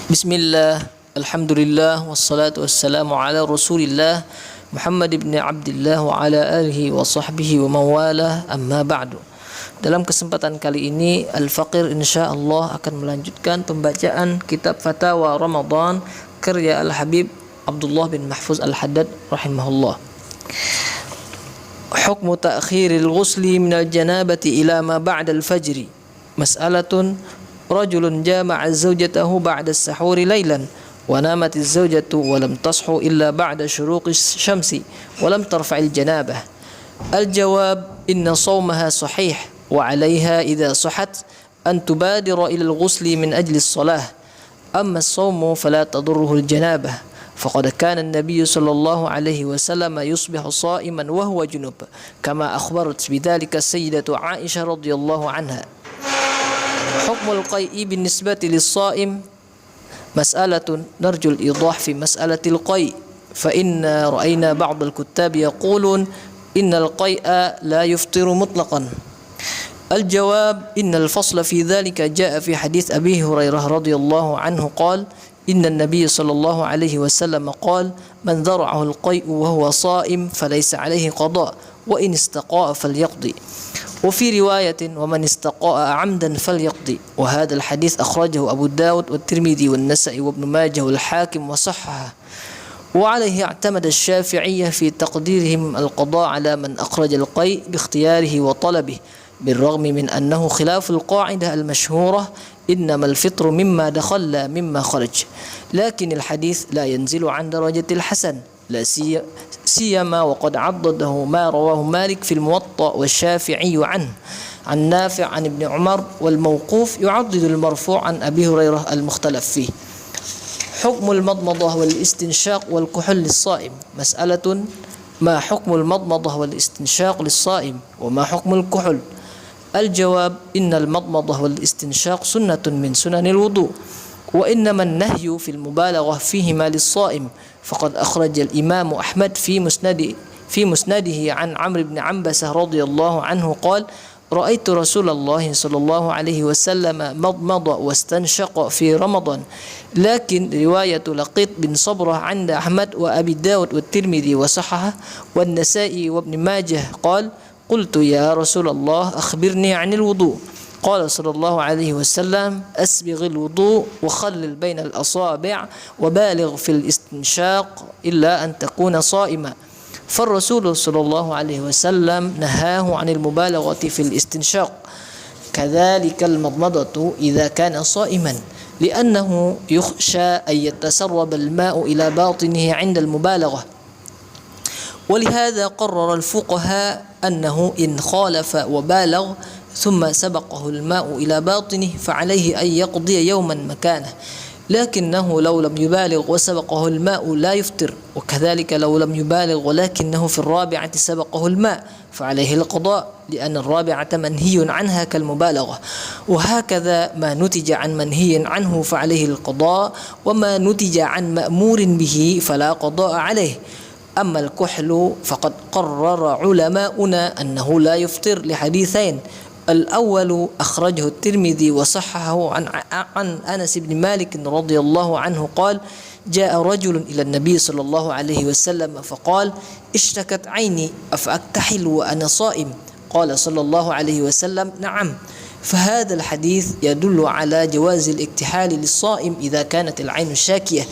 Bismillah, alhamdulillah, wassalatu wassalamu ala rasulillah Muhammad ibn Abdullah wa ala alihi wa sahbihi wa mawalah, amma ba'du. Dalam kesempatan kali ini Al-Faqir insyaallah akan melanjutkan pembacaan kitab Fatawa Ramadan karya Al-Habib Abdullah bin Mahfuz Al-Haddad rahimahullah. Hukmu ta'khiril ghusli minal janabati ila ma ba'dal fajri. Mas'alatun رجل جامع زوجته بعد السحور ليلا ونامت الزوجة ولم تصحو إلا بعد شروق الشمس ولم ترفع الجنابة. الجواب: إن صومها صحيح، وعليها إذا صحت أن تبادر إلى الغسل من أجل الصلاة. أما الصوم فلا تضره الجنابة، فقد كان النبي صلى الله عليه وسلم يصبح صائما وهو جنب، كما أخبرت بذلك السيدة عائشة رضي الله عنها. حكم القيء بالنسبة للصائم. مسألة نرجو الإيضاح في مسألة القيء، فإن رأينا بعض الكتاب يقولون إن القيء لا يفطر مطلقا. الجواب: إن الفصل في ذلك جاء في حديث أبي هريرة رضي الله عنه قال: إن النبي صلى الله عليه وسلم قال: من ذرعه القيء وهو صائم فليس عليه قضاء، وإن استقاء فليقضي. وفي رواية: ومن استقاء عمدا فليقضي. وهذا الحديث أخرجه أبو داود والترمذي والنسائي وابن ماجه والحاكم وصححه. وعليه اعتمد الشافعية في تقديرهم القضاء على من أخرج القيء باختياره وطلبه، بالرغم من أنه خلاف القاعدة المشهورة إنما الفطر مما دخل لا مما خرج. لكن الحديث لا ينزل عن درجة الحسن، لا سيما وقد عضده ما رواه مالك في الموطأ والشافعي عنه عن نافع عن ابن عمر، والموقوف يعضد المرفوع عن أبي هريرة المختلف فيه. حكم المضمضة والاستنشاق والكحل للصائم. مسألة: ما حكم المضمضة والاستنشاق للصائم، وما حكم الكحل؟ الجواب: إن المضمضة والاستنشاق سنة من سنن الوضوء، وإنما النهي في المبالغة فيهما للصائم، فقد أخرج الإمام أحمد في مسنده عن عمرو بن عنبسة رضي الله عنه قال: رأيت رسول الله صلى الله عليه وسلم مضمض واستنشق في رمضان. لكن رواية لقيط بن صبرة عند أحمد وأبي داود والترمذي وصححه والنسائي وابن ماجه قال: قلت يا رسول الله أخبرني عن الوضوء. قال صلى الله عليه وسلم: أسبغ الوضوء وخلل بين الأصابع وبالغ في الاستنشاق إلا أن تكون صائما. فالرسول صلى الله عليه وسلم نهاه عن المبالغة في الاستنشاق. كذلك المضمضة إذا كان صائما، لأنه يخشى أن يتسرب الماء إلى باطنه عند المبالغة. ولهذا قرر الفقهاء أنه إن خالف وبالغ ثم سبقه الماء إلى باطنه فعليه أن يقضي يوما مكانه، لكنه لو لم يبالغ وسبقه الماء لا يفطر. وكذلك لو لم يبالغ ولكنه في الرابعة سبقه الماء فعليه القضاء، لأن الرابعة منهي عنها كالمبالغة. وهكذا ما نتج عن منهي عنه فعليه القضاء، وما نتج عن مأمور به فلا قضاء عليه. أما الكحل فقد قرر علماؤنا أنه لا يفطر لحديثين: الأول أخرجه الترمذي وصححه عن أنس بن مالك رضي الله عنه قال: جاء رجل إلى النبي صلى الله عليه وسلم فقال: اشتكت عيني أفأكتحل وأنا صائم؟ قال صلى الله عليه وسلم: نعم. فهذا الحديث يدل على جواز الاكتحال للصائم إذا كانت العين شاكية،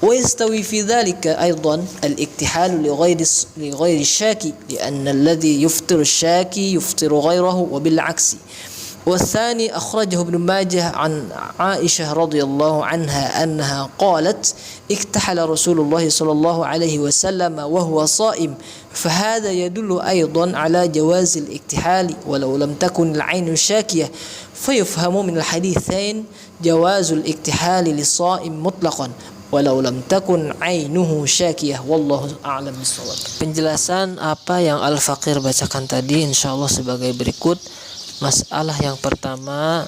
ويستوي في ذلك أيضا الاكتحال لغير الشاكي، لأن الذي يفطر الشاكي يفطر غيره وبالعكس. والثاني أخرجه ابن ماجه عن عائشة رضي الله عنها أنها قالت: اكتحل رسول الله صلى الله عليه وسلم وهو صائم. فهذا يدل أيضا على جواز الاكتحال ولو لم تكن العين شاكية، فيفهم من الحديثين جواز الاكتحال للصائم مطلقا walau lam takun ainuhu syakiyah, wallahu a'lam bishawab. Penjelasan apa yang Al-Faqir bacakan tadi insyaallah sebagai berikut. Masalah yang pertama,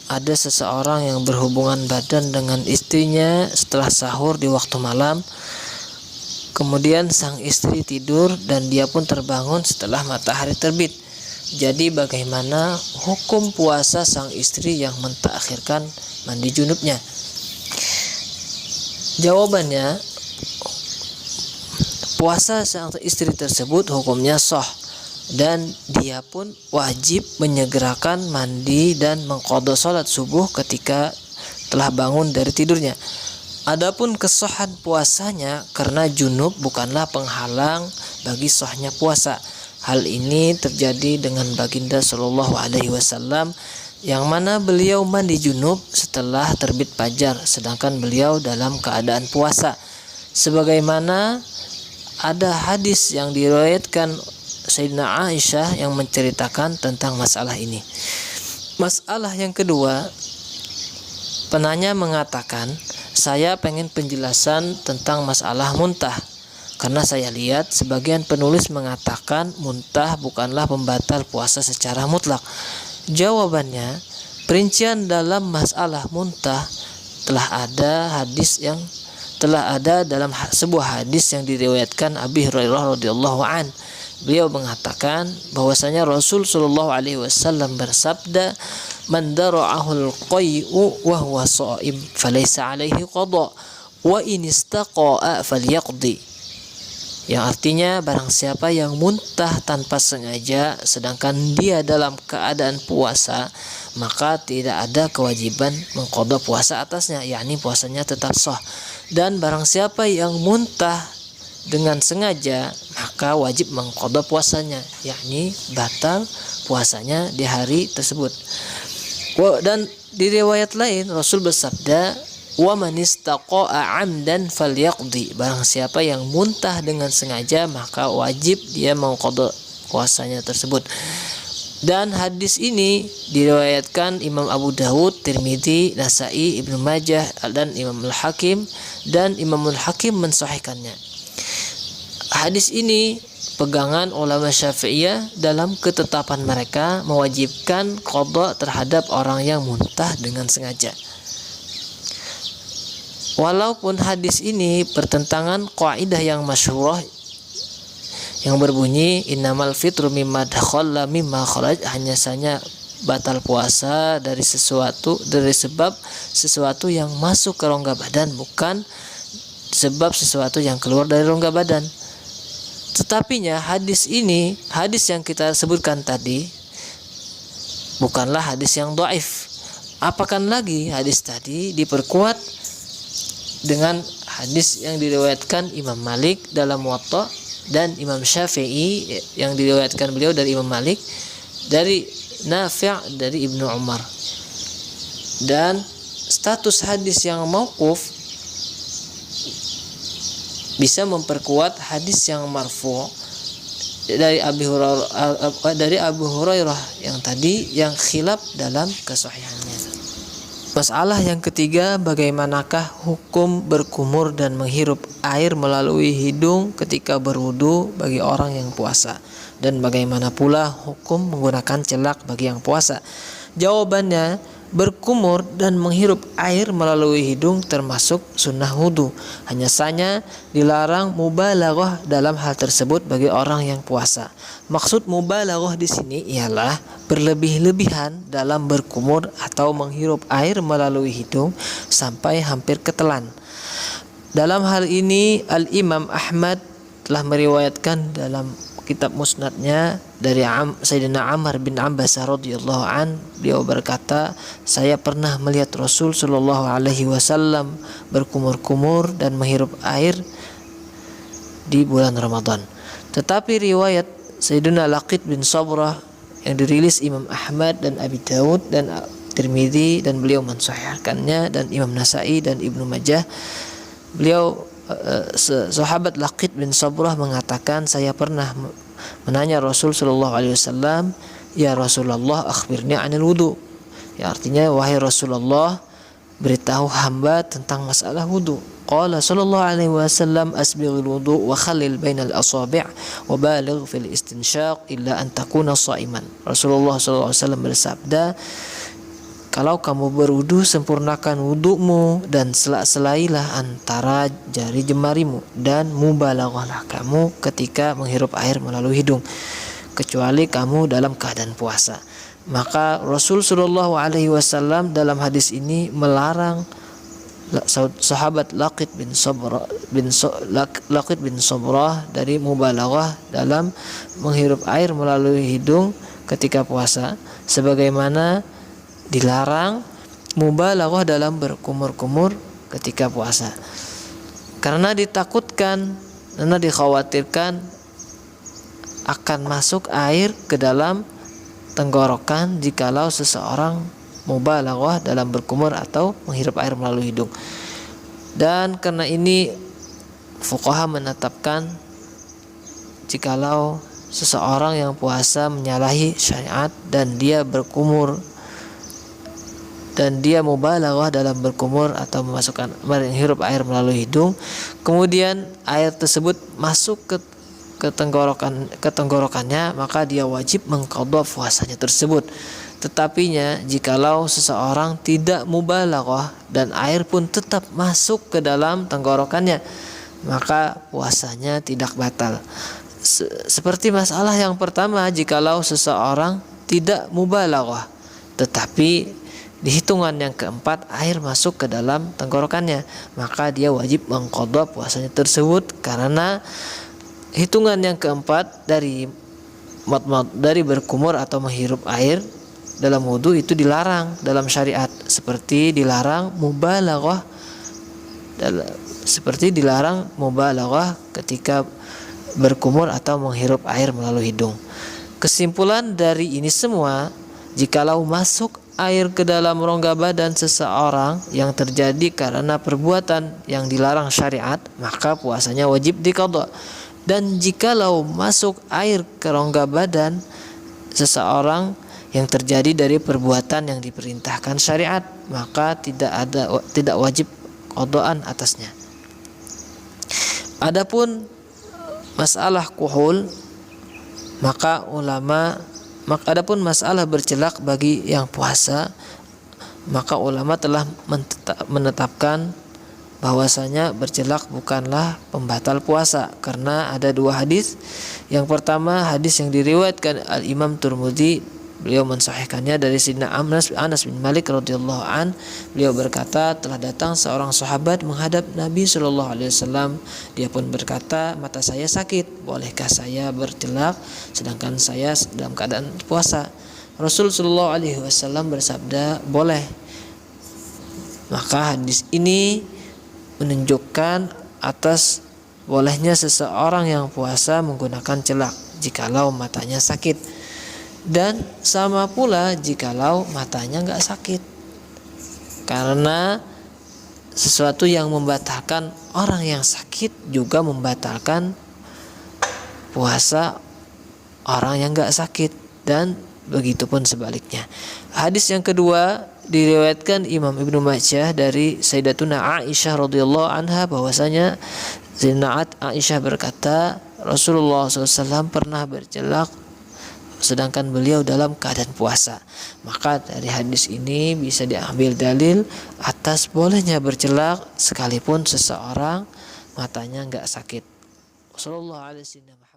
ada seseorang yang berhubungan badan dengan istrinya setelah sahur di waktu malam. Kemudian sang istri tidur dan dia pun terbangun setelah matahari terbit. Jadi bagaimana hukum puasa sang istri yang mentakhirkan mandi junubnya? Jawabannya, puasa sang istri tersebut hukumnya sah dan dia pun wajib menyegerakan mandi dan mengqadha salat subuh ketika telah bangun dari tidurnya. Adapun kesahan puasanya karena junub bukanlah penghalang bagi sahnya puasa. Hal ini terjadi dengan baginda Shallallahu Alaihi Wasallam yang mana beliau mandi junub setelah terbit fajar, sedangkan beliau dalam keadaan puasa. Sebagaimana ada hadis yang diriwayatkan Sayyidina Aisyah yang menceritakan tentang masalah ini. Masalah yang kedua, penanya mengatakan, saya pengen penjelasan tentang masalah muntah. Karena saya lihat sebagian penulis mengatakan muntah bukanlah pembatal puasa secara mutlak. Jawabannya, perincian dalam masalah muntah telah ada dalam sebuah hadis yang diriwayatkan Abi Hurairah radhiyallahu an. Beliau mengatakan bahwasanya Rasul sallallahu alaihi wasallam bersabda, "Man dara'ahul qay'u wa huwa sha'im falaysa alaihi qada wa in istaqa'a falyaqdi." Yang artinya barang siapa yang muntah tanpa sengaja sedangkan dia dalam keadaan puasa, maka tidak ada kewajiban mengqadha puasa atasnya, yakni puasanya tetap sah. Dan barang siapa yang muntah dengan sengaja, maka wajib mengqadha puasanya, yakni batal puasanya di hari tersebut. Dan di riwayat lain Rasul bersabda, wa man istaqa'a 'amdan falyaqdi. Barang siapa yang muntah dengan sengaja maka wajib dia mengqadha puasanya tersebut. Dan hadis ini diriwayatkan Imam Abu Dawud, Tirmidzi, Nasa'i, Ibnu Majah dan Imam Al-Hakim, dan Imam Al-Hakim mensahihkannya. Hadis ini pegangan ulama Syafi'iyah dalam ketetapan mereka mewajibkan qadha terhadap orang yang muntah dengan sengaja. Walaupun hadis ini bertentangan kaidah yang masyhurah yang berbunyi innamal fitru mimma dakhala mimma kharaj, hanya saja batal puasa dari sebab sesuatu yang masuk ke rongga badan, bukan sebab sesuatu yang keluar dari rongga badan. Tetapinya hadis ini, hadis yang kita sebutkan tadi bukanlah hadis yang dhaif. Apakan lagi hadis tadi diperkuat dengan hadis yang diriwayatkan Imam Malik dalam Muwatta dan Imam Syafi'i yang diriwayatkan beliau dari Imam Malik dari Nafi' dari Ibnu Umar. Dan status hadis yang mauquf bisa memperkuat hadis yang marfu' dari Abu Hurairah yang tadi yang khilaf dalam kesahihannya. Masalah yang ketiga, bagaimanakah hukum berkumur dan menghirup air melalui hidung ketika berwudu bagi orang yang puasa, dan bagaimana pula hukum menggunakan celak bagi yang puasa? Jawabannya, berkumur dan menghirup air melalui hidung termasuk sunnah wudu. Hanya saja dilarang mubalaghah dalam hal tersebut bagi orang yang puasa. Maksud mubalaghah di sini ialah berlebih-lebihan dalam berkumur atau menghirup air melalui hidung sampai hampir ketelan. Dalam hal ini Al-Imam Ahmad telah meriwayatkan dalam kitab musnadnya dari Sayyidina Amr bin Abbas radhiyallahu an, beliau berkata, saya pernah melihat Rasul sallallahu alaihi wasallam berkumur-kumur dan menghirup air di bulan Ramadan. Tetapi riwayat Sayyidina Laqit bin Sabrah yang dirilis Imam Ahmad dan Abi Dawud dan Tirmidzi dan beliau mensahihkannya, dan Imam Nasa'i dan Ibnu Majah, beliau sahabat Laqit bin Sabrah mengatakan, saya pernah menanya Rasul sallallahu alaihi wasallam, ya Rasulullah akhbirni 'anil wudu. Ya, artinya wahai Rasulullah, beritahu hamba tentang masalah wudu. Qala sallallahu alaihi wasallam, asbighil wudu wa khallil bainal asabi' wa baligh fil istinsyaq illa an takuna sha'iman. Rasulullah sallallahu alaihi wasallam bersabda, kalau kamu berwudu, sempurnakan wudumu dan sela-selailah antara jari jemarimu, dan mubalaghahlah kamu ketika menghirup air melalui hidung, kecuali kamu dalam keadaan puasa. Maka Rasul sallallahu alaihi wasallam dalam hadis ini melarang sahabat Laqit bin Sabrah dari mubalaghah dalam menghirup air melalui hidung ketika puasa, sebagaimana dilarang mubalaghah dalam berkumur-kumur ketika puasa, karena dikhawatirkan akan masuk air ke dalam tenggorokan jikalau seseorang mubalaghah dalam berkumur atau menghirup air melalui hidung. Dan karena ini fuqaha menetapkan jikalau seseorang yang puasa menyalahi syariat dan dia berkumur dan dia mubalaghah dalam berkumur atau menghirup air melalui hidung, kemudian air tersebut masuk ke tenggorokannya, maka dia wajib mengqadha puasanya tersebut. Tetapinya jikalau seseorang tidak mubalaghah dan air pun tetap masuk ke dalam tenggorokannya, maka puasanya tidak batal. Seperti masalah yang pertama, jikalau seseorang tidak mubalaghah tetapi di hitungan yang keempat air masuk ke dalam tenggorokannya, maka dia wajib mengqadha puasanya tersebut, karena hitungan yang keempat dari berkumur atau menghirup air dalam wudu itu dilarang dalam syariat, seperti dilarang mubalaghah ketika berkumur atau menghirup air melalui hidung. Kesimpulan dari ini semua, jikalau masuk air ke dalam rongga badan seseorang yang terjadi karena perbuatan yang dilarang syariat, maka puasanya wajib diqadha. Dan jikalau masuk air ke rongga badan seseorang yang terjadi dari perbuatan yang diperintahkan syariat, maka tidak wajib qadhaan atasnya. Adapun masalah kuhul, adapun masalah bercelak bagi yang puasa, maka ulama telah menetapkan bahwasanya bercelak bukanlah pembatal puasa, karena ada dua hadis. Yang pertama, hadis yang diriwayatkan Al-Imam Tirmidzi, beliau mensahihkannya dari Sayyidina Anas bin Malik radhiyallahu an. Beliau berkata, telah datang seorang sahabat menghadap Nabi sallallahu alaihi wasallam. Dia pun berkata, mata saya sakit, bolehkah saya bercelak sedangkan saya dalam keadaan puasa? Rasul sallallahu alaihi wasallam bersabda, boleh. Maka hadis ini menunjukkan atas bolehnya seseorang yang puasa menggunakan celak jikalau matanya sakit. Dan sama pula jikalau matanya enggak sakit, karena sesuatu yang membatalkan orang yang sakit juga membatalkan puasa orang yang enggak sakit, dan begitupun sebaliknya. Hadis yang kedua diriwayatkan Imam Ibnu Majah dari Sayyidatuna Aisyah radhiyallahu anha, bahwasanya Sayyidatuna Aisyah berkata, Rasulullah SAW pernah bercelak sedangkan beliau dalam keadaan puasa. Maka dari hadis ini bisa diambil dalil atas bolehnya bercelak sekalipun seseorang matanya enggak sakit. Wassallallahu alaihi wasallam.